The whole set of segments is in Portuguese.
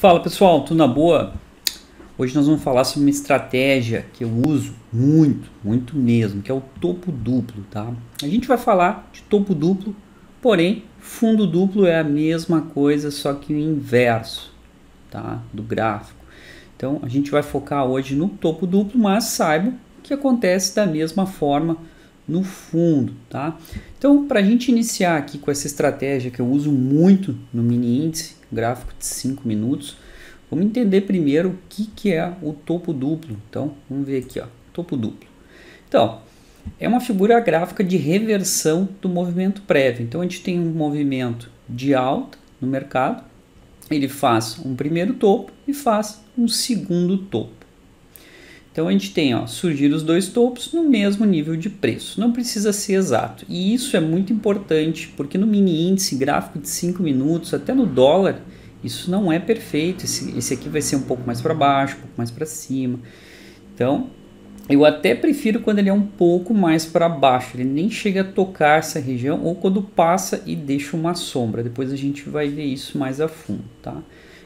Fala pessoal, tudo na boa? Hoje nós vamos falar sobre uma estratégia que eu uso muito mesmo, que é o topo duplo, tá? A gente vai falar de topo duplo, porém fundo duplo é a mesma coisa, só que o inverso, tá? Do gráfico. Então a gente vai focar hoje no topo duplo, mas saiba que acontece da mesma forma no fundo, tá? Então, para a gente iniciar aqui com essa estratégia que eu uso muito no mini índice, gráfico de 5 minutos, vamos entender primeiro o que é o topo duplo. Então, vamos ver aqui, ó, topo duplo. Então, é uma figura gráfica de reversão do movimento prévio. Então, a gente tem um movimento de alta no mercado, ele faz um primeiro topo e faz um segundo topo. Então a gente tem, ó, surgir os dois topos no mesmo nível de preço. Não precisa ser exato. E isso é muito importante, porque no mini índice, gráfico de 5 minutos, até no dólar, isso não é perfeito. Esse aqui vai ser um pouco mais para baixo, um pouco mais para cima. Então, eu até prefiro quando ele é um pouco mais para baixo. Ele nem chega a tocar essa região, ou quando passa e deixa uma sombra. Depois a gente vai ver isso mais a fundo, tá?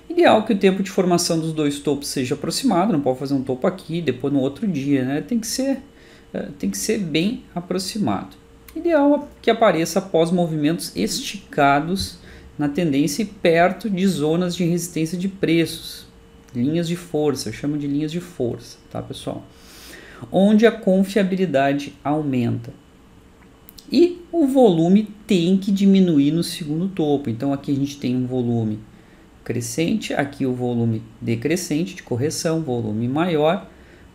Ideal que o tempo de formação dos dois topos seja aproximado, não pode fazer um topo aqui, depois no outro dia, né? Tem que ser bem aproximado. Ideal que apareça após movimentos esticados na tendência e perto de zonas de resistência de preços, linhas de força, eu chamo de linhas de força, tá pessoal? Onde a confiabilidade aumenta. E o volume tem que diminuir no segundo topo, então aqui a gente tem um volume crescente, aqui o volume decrescente de correção, volume maior,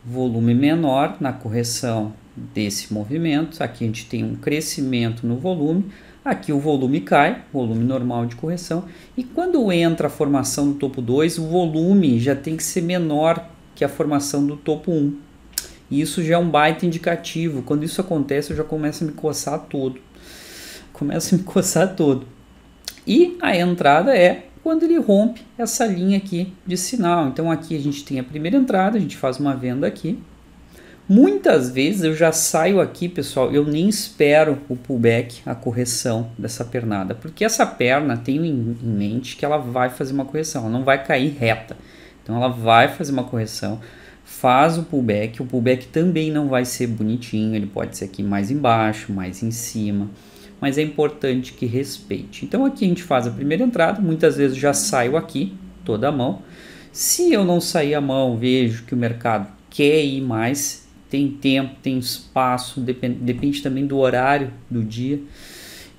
volume menor na correção desse movimento, aqui a gente tem um crescimento no volume, aqui o volume cai, volume normal de correção, e quando entra a formação do topo 2, o volume já tem que ser menor que a formação do topo 1, e isso já é um baita indicativo. Quando isso acontece eu já começo a me coçar todo, e a entrada é quando ele rompe essa linha aqui de sinal. Então aqui a gente tem a primeira entrada, a gente faz uma venda aqui. Muitas vezes eu já saio aqui, pessoal, eu nem espero o pullback, a correção dessa pernada, porque essa perna, tenho em mente que ela vai fazer uma correção, ela não vai cair reta. Então ela vai fazer uma correção, faz o pullback também não vai ser bonitinho, ele pode ser aqui mais embaixo, mais em cima, mas é importante que respeite. Então aqui a gente faz a primeira entrada, muitas vezes já saio aqui, toda a mão. Se eu não sair a mão, vejo que o mercado quer ir mais, tem tempo, tem espaço, depende também do horário do dia.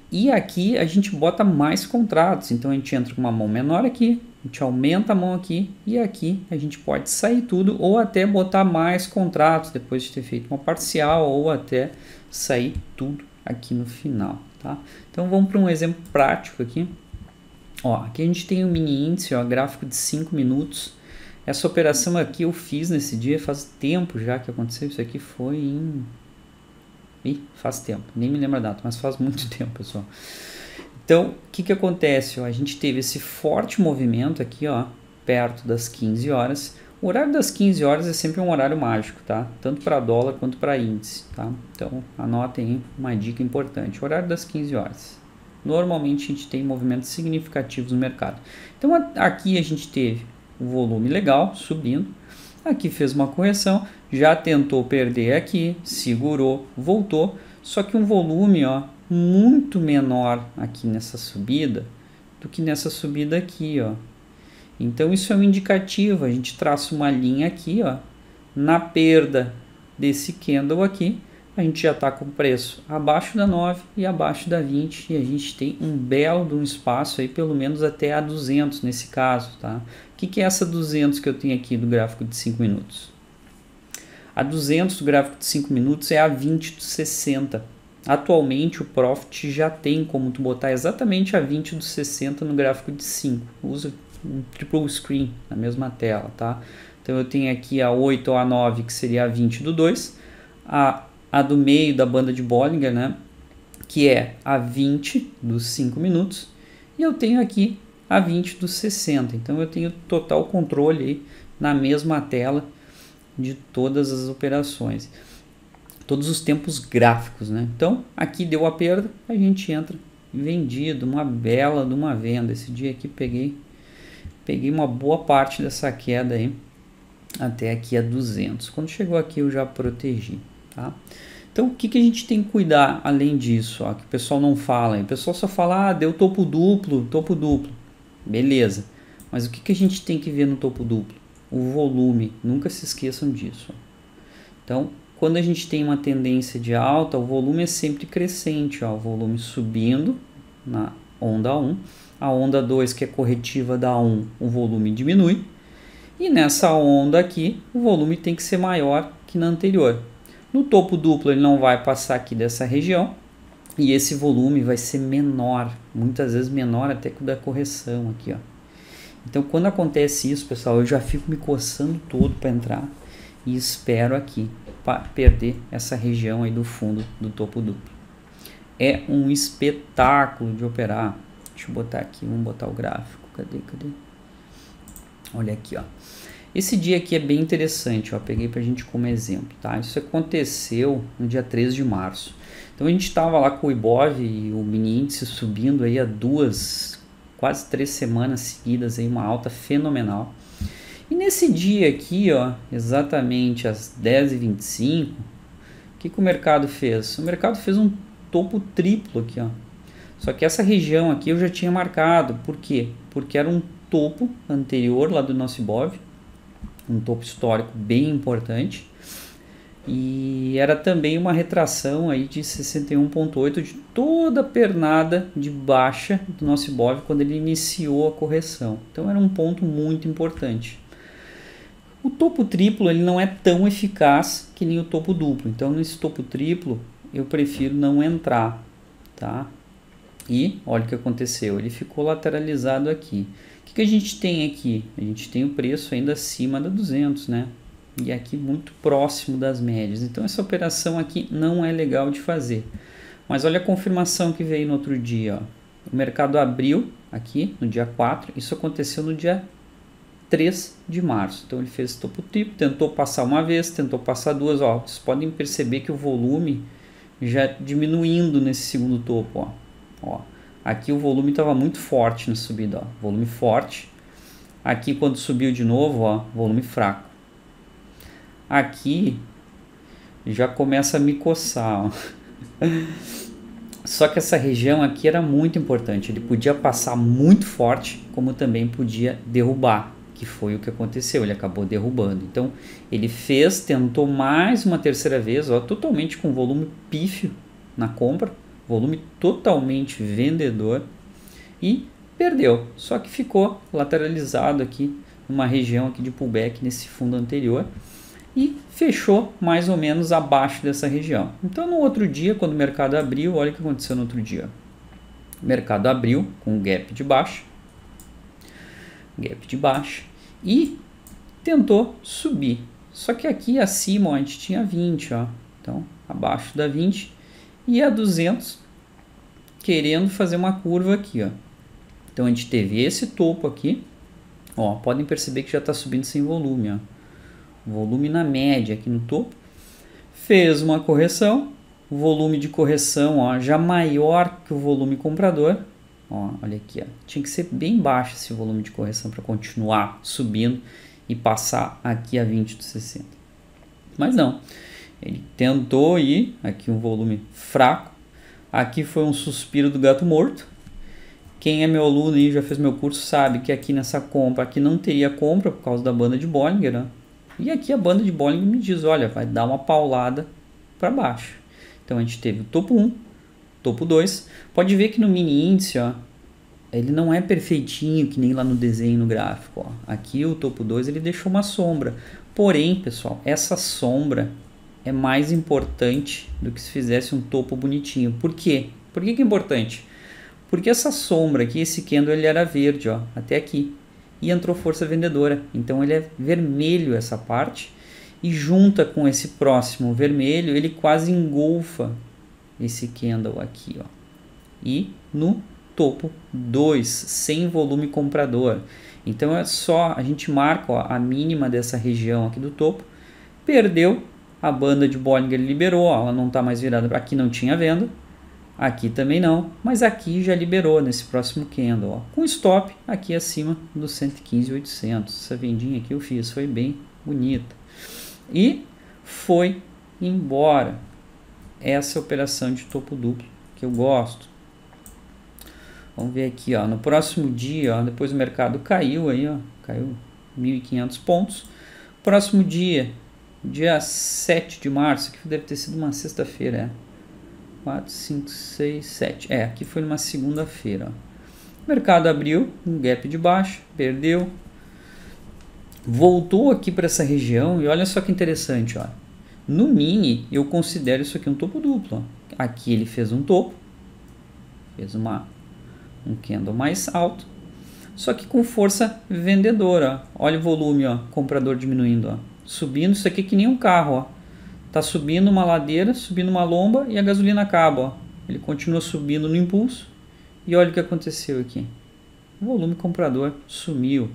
E aqui a gente bota mais contratos, então a gente entra com uma mão menor aqui, a gente aumenta a mão aqui e aqui a gente pode sair tudo ou até botar mais contratos depois de ter feito uma parcial ou até sair tudo aqui no final, tá? Então vamos para um exemplo prático aqui. Ó, aqui a gente tem um mini índice, ó, gráfico de 5 minutos. Essa operação aqui eu fiz nesse dia, faz tempo já que aconteceu, isso aqui foi em... faz tempo, nem me lembro a data, mas faz muito tempo, pessoal. Então, o que acontece? Ó, a gente teve esse forte movimento aqui, ó, perto das 15 horas. O horário das 15 horas é sempre um horário mágico, tá? Tanto para dólar quanto para índice, tá? Então, anotem aí uma dica importante. O horário das 15 horas. Normalmente, a gente tem movimentos significativos no mercado. Então, aqui a gente teve o volume legal, subindo. Aqui fez uma correção, já tentou perder aqui, segurou, voltou. Só que um volume, ó, muito menor aqui nessa subida do que nessa subida aqui, ó. Então isso é um indicativo, a gente traça uma linha aqui, ó, na perda desse candle aqui, a gente já está com o preço abaixo da 9 e abaixo da 20 e a gente tem um belo de um espaço aí, pelo menos até a 200 nesse caso, tá? O que é essa 200 que eu tenho aqui do gráfico de 5 minutos? A 200 do gráfico de 5 minutos é a 20 dos 60. Atualmente o Profit já tem como tu botar exatamente a 20 dos 60 no gráfico de 5. Usa um triple screen na mesma tela, tá? Então eu tenho aqui a 8 ou a 9, que seria a 20 do 2, a do meio da banda de Bollinger, né, que é a 20 dos 5 minutos, e eu tenho aqui a 20 dos 60. Então eu tenho total controle aí na mesma tela de todas as operações, todos os tempos gráficos, né? Então aqui deu a perda, a gente entra vendido, uma bela de uma venda. Esse dia aqui peguei peguei uma boa parte dessa queda aí até aqui a 200. Quando chegou aqui eu já protegi, tá? Então, o que a gente tem que cuidar além disso, ó, que o pessoal não fala? O pessoal só fala, deu topo duplo, beleza. Mas o que a gente tem que ver no topo duplo? O volume, nunca se esqueçam disso. Ó. Então, quando a gente tem uma tendência de alta, o volume é sempre crescente, ó, o volume subindo na onda 1, a onda 2, que é corretiva da 1, o volume diminui, e nessa onda aqui, o volume tem que ser maior que na anterior. No topo duplo ele não vai passar aqui dessa região e esse volume vai ser menor, muitas vezes menor até que o da correção aqui, ó. Então quando acontece isso, pessoal, eu já fico me coçando todo para entrar e espero aqui para perder essa região aí do fundo do topo duplo. É um espetáculo de operar. Deixa eu botar aqui, vamos botar o gráfico. Cadê? Olha aqui, ó. Esse dia aqui é bem interessante, ó, peguei pra gente como exemplo, tá? Isso aconteceu no dia 3 de março. Então a gente estava lá com o Ibov e o mini índice subindo aí há quase 3 semanas seguidas, aí uma alta fenomenal. E nesse dia aqui, ó, exatamente às 10h25, o que o mercado fez? O mercado fez um topo triplo aqui, ó. Só que essa região aqui eu já tinha marcado. Por quê? Porque era um topo anterior lá do nosso Ibov, um topo histórico bem importante, e era também uma retração aí de 61,8 de toda a pernada de baixa do nosso Ibov quando ele iniciou a correção. Então era um ponto muito importante. O topo triplo ele não é tão eficaz que nem o topo duplo, então nesse topo triplo eu prefiro não entrar, tá? E olha o que aconteceu, ele ficou lateralizado aqui. O que a gente tem aqui? A gente tem o preço ainda acima da 200, né? E aqui muito próximo das médias. Então essa operação aqui não é legal de fazer. Mas olha a confirmação que veio no outro dia, ó. O mercado abriu aqui no dia 4, isso aconteceu no dia 3 de março. Então ele fez topo triplo, tentou passar uma vez, tentou passar duas, ó. Vocês podem perceber que o volume já diminuindo nesse segundo topo, ó. Aqui o volume estava muito forte na subida, ó. Volume forte. Aqui quando subiu de novo, ó, volume fraco. Aqui já começa a me coçar, ó. Só que essa região aqui era muito importante. Ele podia passar muito forte, como também podia derrubar, que foi o que aconteceu. Ele acabou derrubando. Então ele tentou mais uma terceira vez, ó, totalmente com volume pífio na compra. Volume totalmente vendedor e perdeu, só que ficou lateralizado aqui numa região aqui de pullback nesse fundo anterior e fechou mais ou menos abaixo dessa região. Então no outro dia, quando o mercado abriu, olha o que aconteceu no outro dia. O mercado abriu com um gap de baixa e tentou subir, só que aqui acima, ó, a gente tinha 20, ó. Então abaixo da 20 e a 200 querendo fazer uma curva aqui, ó. Então a gente teve esse topo aqui, ó, podem perceber que já está subindo sem volume, ó. Volume na média aqui no topo, fez uma correção, o volume de correção, ó, já maior que o volume comprador, ó, olha aqui, ó. Tinha que ser bem baixo esse volume de correção para continuar subindo e passar aqui a 20 dos 60, mas não. Ele tentou ir, aqui um volume fraco, aqui foi um suspiro do gato morto. Quem é meu aluno e já fez meu curso sabe que aqui nessa compra, aqui não teria compra por causa da banda de Bollinger, né? E aqui a banda de Bollinger me diz, olha, vai dar uma paulada para baixo. Então a gente teve o topo 1, topo 2. Pode ver que no mini índice, ó, ele não é perfeitinho que nem lá no desenho no gráfico, ó. Aqui o topo 2 ele deixou uma sombra. Porém, pessoal, essa sombra é mais importante do que se fizesse um topo bonitinho. Por quê? Por que é importante? Porque essa sombra aqui, esse candle, ele era verde, ó, até aqui. E entrou força vendedora. Então ele é vermelho essa parte. E junta com esse próximo vermelho, ele quase engolfa esse candle aqui, ó. E no topo 2, sem volume comprador. Então é só, a gente marca, ó, a mínima dessa região aqui do topo. Perdeu. A banda de Bollinger liberou, ó, ela não está mais virada, aqui não tinha venda, Aqui também não, mas aqui já liberou nesse próximo candle, ó, com stop aqui acima do 115.800. Essa vendinha aqui eu fiz, foi bem bonita. E foi embora. Essa operação de topo duplo que eu gosto. Vamos ver aqui, ó, no próximo dia, ó, depois o mercado caiu aí, ó, caiu 1.500 pontos. Próximo dia, dia 7 de março, que deve ter sido uma sexta-feira, 4, 5, 6, 7. Aqui foi numa segunda-feira. O mercado abriu um gap de baixo, perdeu. Voltou aqui para essa região e olha só que interessante, ó. No mini, eu considero isso aqui um topo duplo. Ó. Aqui ele fez um topo, fez um candle mais alto, só que com força vendedora. Ó. Olha o volume, ó, comprador diminuindo, ó. Subindo isso aqui que nem um carro, ó. Tá subindo uma ladeira, subindo uma lomba e a gasolina acaba, ó. Ele continua subindo no impulso e olha o que aconteceu aqui. O volume comprador sumiu.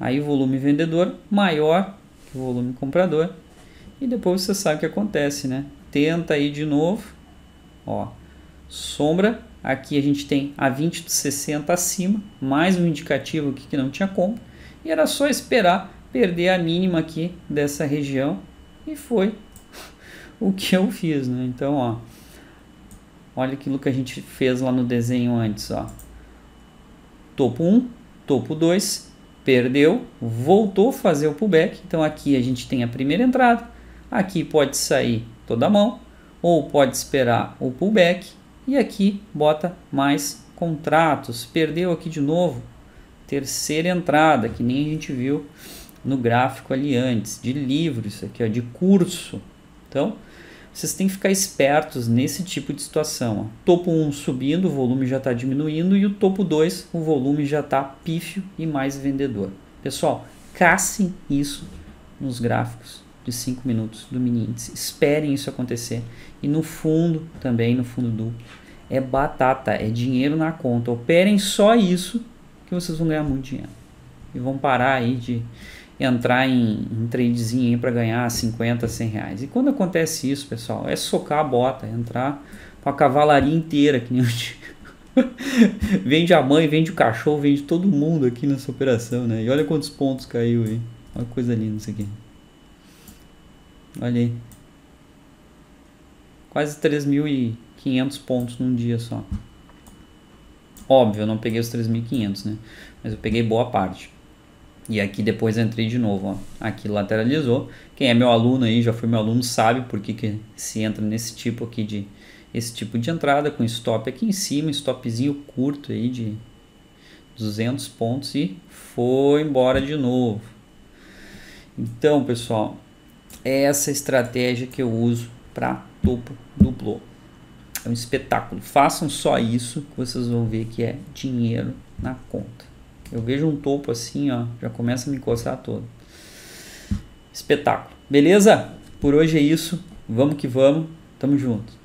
Aí o volume vendedor maior que o volume comprador. E depois você sabe o que acontece, né? Tenta aí de novo. Ó, sombra. Aqui a gente tem a 20 de 60 acima. Mais um indicativo aqui que não tinha compra. E era só esperar perder a mínima aqui dessa região. E foi o que eu fiz, né? Então, ó. Olha aquilo que a gente fez lá no desenho antes, ó. Topo 1, topo 2. Perdeu, voltou a fazer o pullback. Então aqui a gente tem a primeira entrada. Aqui pode sair toda a mão, ou pode esperar o pullback. E aqui bota mais contratos. Perdeu aqui de novo. Terceira entrada, que nem a gente viu no gráfico ali antes. De livro, isso aqui, ó, de curso. Então, vocês têm que ficar espertos nesse tipo de situação. Ó. Topo 1 subindo, o volume já está diminuindo. E o topo 2, o volume já está pífio e mais vendedor. Pessoal, caçem isso nos gráficos de 5 minutos do mini índice. Esperem isso acontecer. E no fundo, também no fundo duplo, é batata, é dinheiro na conta. Operem só isso que vocês vão ganhar muito dinheiro. E vão parar aí de entrar em tradezinho para ganhar 50, 100 reais. E quando acontece isso, pessoal, é socar a bota, entrar com a cavalaria inteira, que nem eu digo. Vende a mãe, vende o cachorro, vende todo mundo aqui nessa operação, né? E olha quantos pontos caiu aí. Olha que coisa linda isso aqui. Olha aí. Quase 3.500 pontos num dia só. Óbvio, eu não peguei os 3.500, né? Mas eu peguei boa parte. E aqui depois entrei de novo, ó. Aqui lateralizou. Quem é meu aluno aí, já foi meu aluno, sabe por que se entra nesse tipo aqui de... Esse tipo de entrada com stop aqui em cima, stopzinho curto aí de 200 pontos e foi embora de novo. Então, pessoal, é essa estratégia que eu uso para topo duplo. É um espetáculo. Façam só isso que vocês vão ver que é dinheiro na conta. Eu vejo um topo assim, ó, já começa a me coçar todo. Espetáculo. Beleza? Por hoje é isso. Vamos que vamos. Tamo junto.